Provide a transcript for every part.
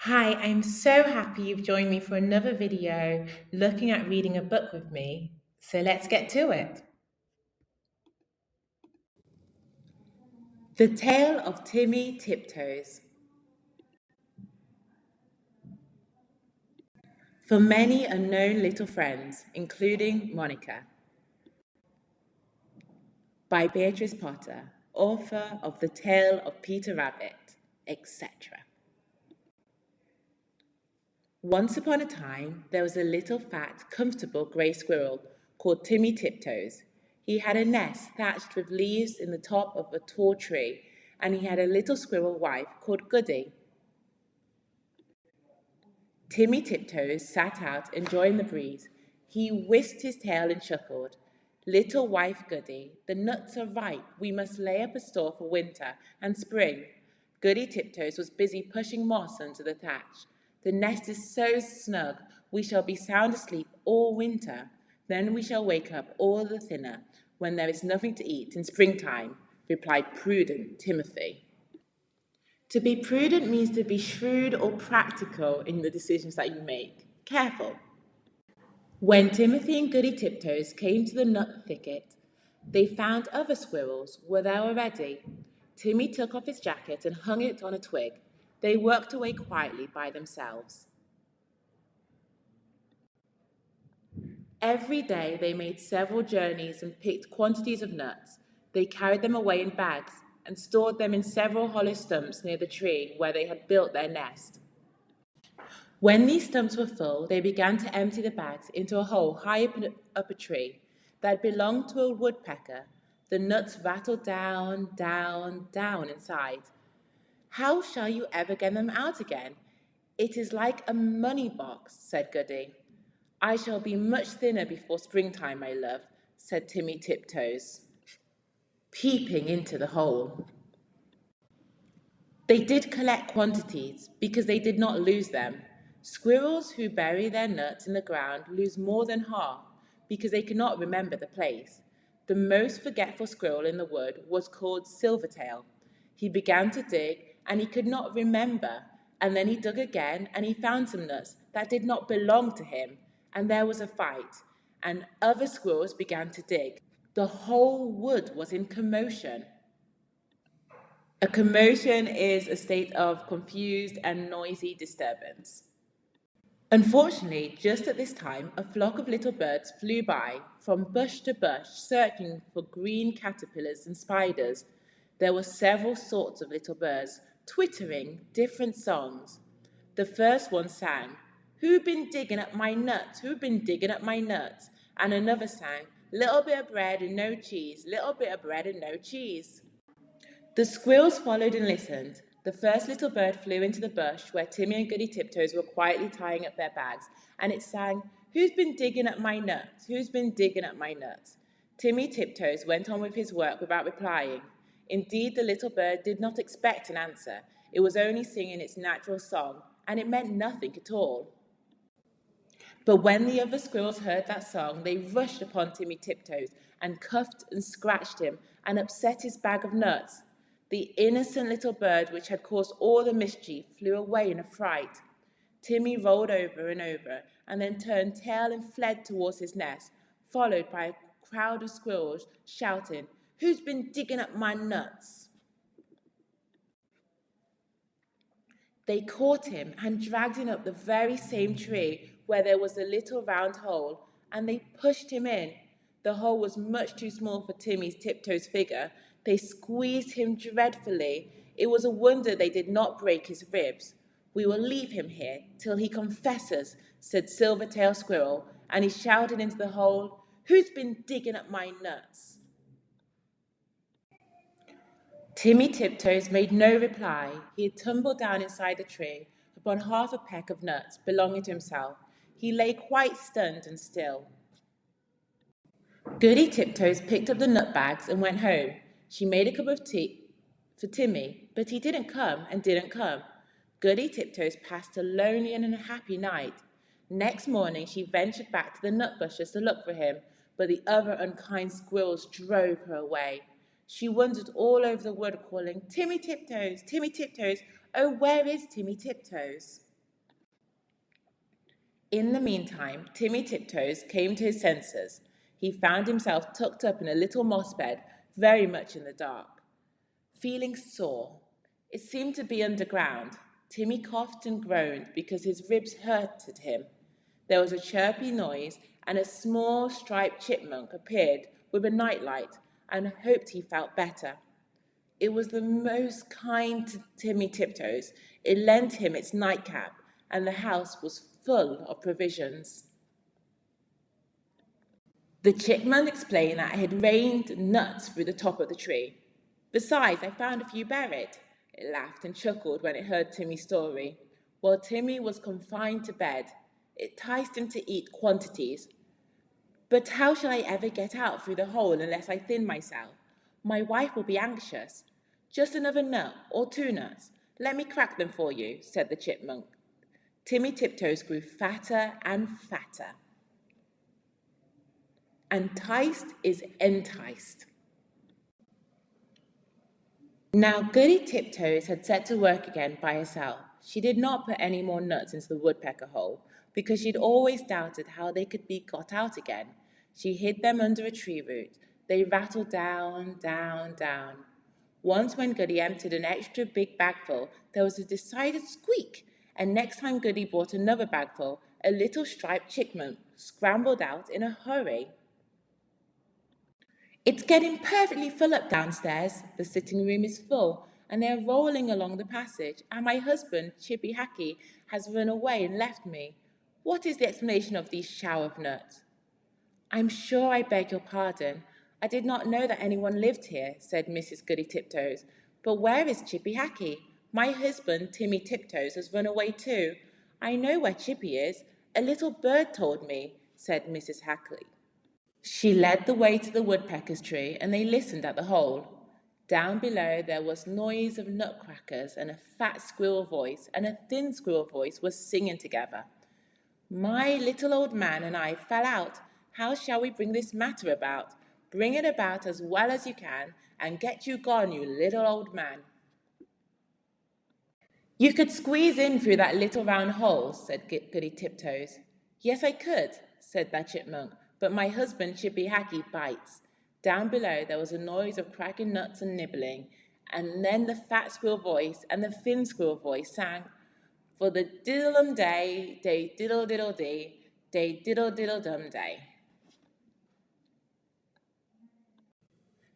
Hi, I'm so happy you've joined me for another video looking at reading a book with me. So let's get to it. The Tale of Timmy Tiptoes. For many unknown little friends, including Monica, by Beatrix Potter, author of The Tale of Peter Rabbit, etc. Once upon a time, there was a little fat, comfortable grey squirrel called Timmy Tiptoes. He had a nest thatched with leaves in the top of a tall tree, and he had a little squirrel wife called Goody. Timmy Tiptoes sat out enjoying the breeze. He whisked his tail and chuckled. Little wife Goody, the nuts are ripe. We must lay up a store for winter and spring. Goody Tiptoes was busy pushing moss under the thatch. The nest is so snug, we shall be sound asleep all winter. Then we shall wake up all the thinner when there is nothing to eat in springtime, replied prudent Timothy. To be prudent means to be shrewd or practical in the decisions that you make. Careful. When Timothy and Goody Tiptoes came to the nut thicket, they found other squirrels were there already. Timmy took off his jacket and hung it on a twig. They worked away quietly by themselves. Every day they made several journeys and picked quantities of nuts. They carried them away in bags and stored them in several hollow stumps near the tree where they had built their nest. When these stumps were full, they began to empty the bags into a hole high up a tree that belonged to a woodpecker. The nuts rattled down, down, down inside. How shall you ever get them out again? It is like a money box, said Goody. I shall be much thinner before springtime, my love, said Timmy Tiptoes, peeping into the hole. They did collect quantities because they did not lose them. Squirrels who bury their nuts in the ground lose more than half because they cannot remember the place. The most forgetful squirrel in the wood was called Silvertail. He began to dig and he could not remember, and then he dug again and he found some nuts that did not belong to him, and there was a fight, and other squirrels began to dig. The whole wood was in commotion. A commotion is a state of confused and noisy disturbance. Unfortunately, just at this time, a flock of little birds flew by from bush to bush, searching for green caterpillars and spiders. There were several sorts of little birds, twittering different songs. The first one sang, "Who been digging up my nuts? Who been digging up my nuts?" And another sang, "Little bit of bread and no cheese, little bit of bread and no cheese." The squirrels followed and listened. The first little bird flew into the bush where Timmy and Goody Tiptoes were quietly tying up their bags, and it sang, "Who's been digging up my nuts? Who's been digging up my nuts?" Timmy Tiptoes went on with his work without replying. Indeed, the little bird did not expect an answer. It was only singing its natural song, and it meant nothing at all. But when the other squirrels heard that song, they rushed upon Timmy Tiptoes and cuffed and scratched him and upset his bag of nuts. The innocent little bird which had caused all the mischief flew away in a fright. Timmy rolled over and over and then turned tail and fled towards his nest, followed by a crowd of squirrels shouting, "Who's been digging up my nuts?" They caught him and dragged him up the very same tree where there was a little round hole, and they pushed him in. The hole was much too small for Timmy's Tiptoes figure. They squeezed him dreadfully. It was a wonder they did not break his ribs. "We will leave him here till he confesses," said Silvertail Squirrel, and he shouted into the hole, "Who's been digging up my nuts?" Timmy Tiptoes made no reply. He had tumbled down inside the tree upon half a peck of nuts belonging to himself. He lay quite stunned and still. Goody Tiptoes picked up the nut bags and went home. She made a cup of tea for Timmy, but he didn't come and didn't come. Goody Tiptoes passed a lonely and unhappy night. Next morning she ventured back to the nut bushes to look for him, but the other unkind squirrels drove her away. She wandered all over the wood calling, "Timmy Tiptoes, Timmy Tiptoes, oh, where is Timmy Tiptoes?" In the meantime, Timmy Tiptoes came to his senses. He found himself tucked up in a little moss bed, very much in the dark, feeling sore. It seemed to be underground. Timmy coughed and groaned because his ribs hurted him. There was a chirpy noise, and a small striped chipmunk appeared with a nightlight and hoped he felt better. It was the most kind to Timmy Tiptoes. It lent him its nightcap, and the house was full of provisions. The chipmunk explained that it had rained nuts through the top of the tree. Besides, I found a few buried. It laughed and chuckled when it heard Timmy's story. While Timmy was confined to bed, it enticed him to eat quantities. But how shall I ever get out through the hole unless I thin myself? My wife will be anxious. Just another nut or 2 nuts. Let me crack them for you, said the chipmunk. Timmy Tiptoes grew fatter and fatter. Enticed is enticed. Now Goody Tiptoes had set to work again by herself. She did not put any more nuts into the woodpecker hole, because she'd always doubted how they could be got out again. She hid them under a tree root. They rattled down, down, down. Once when Goody emptied an extra big bagful, there was a decided squeak, and next time Goody brought another bagful, a little striped chipmunk scrambled out in a hurry. It's getting perfectly full up downstairs. The sitting room is full, and they are rolling along the passage, and my husband, Chippy Hackey, has run away and left me. What is the explanation of these shower of nuts? I'm sure I beg your pardon. I did not know that anyone lived here, said Mrs. Goody Tiptoes. But where is Chippy Hackey? My husband, Timmy Tiptoes, has run away too. I know where Chippy is. A little bird told me, said Mrs. Hackey. She led the way to the woodpecker's tree, and they listened at the hole. Down below there was noise of nutcrackers, and a fat squirrel voice and a thin squirrel voice were singing together. My little old man and I fell out. How shall we bring this matter about? Bring it about as well as you can, and get you gone, you little old man. You could squeeze in through that little round hole, said Goody Tiptoes. Yes, I could, said that chipmunk, but my husband Chippy Hackey bites. Down below there was a noise of cracking nuts and nibbling, and then the fat squirrel voice and the thin squirrel voice sang, for the diddle-dum day, diddle-diddle-dee, day diddle-diddle-dum day.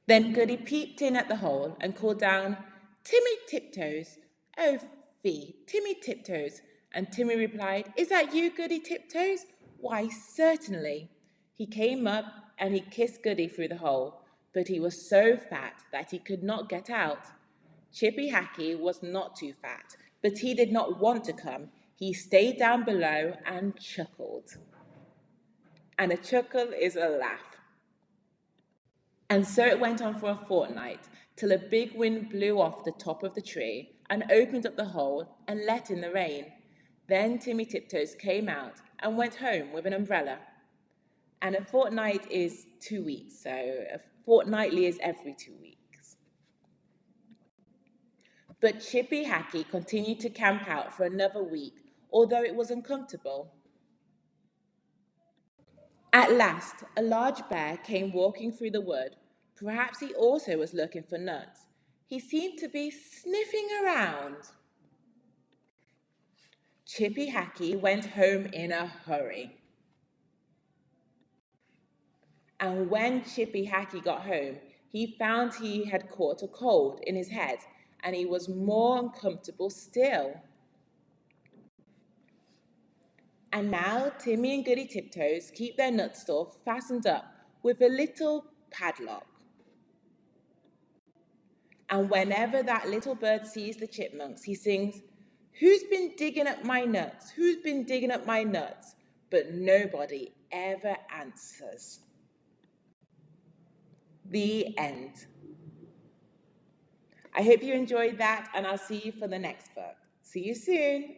Then Goody peeped in at the hole and called down, Timmy Tiptoes. Oh, fie, Timmy Tiptoes. And Timmy replied, Is that you, Goody Tiptoes? Why, certainly. He came up and he kissed Goody through the hole, but he was so fat that he could not get out. Chippy Hackey was not too fat, but he did not want to come. He stayed down below and chuckled. And a chuckle is a laugh. And so it went on for a fortnight, till a big wind blew off the top of the tree and opened up the hole and let in the rain. Then Timmy Tiptoes came out and went home with an umbrella. And a fortnight is 2 weeks, so a fortnightly is every 2 weeks. But Chippy Hackey continued to camp out for another week, although it was uncomfortable. At last, a large bear came walking through the wood. Perhaps he also was looking for nuts. He seemed to be sniffing around. Chippy Hackey went home in a hurry. And when Chippy Hackey got home, he found he had caught a cold in his head, and he was more uncomfortable still. And now Timmy and Goody Tiptoes keep their nut store fastened up with a little padlock. And whenever that little bird sees the chipmunks, he sings, Who's been digging up my nuts? Who's been digging up my nuts? But nobody ever answers. The end. I hope you enjoyed that, and I'll see you for the next book. See you soon.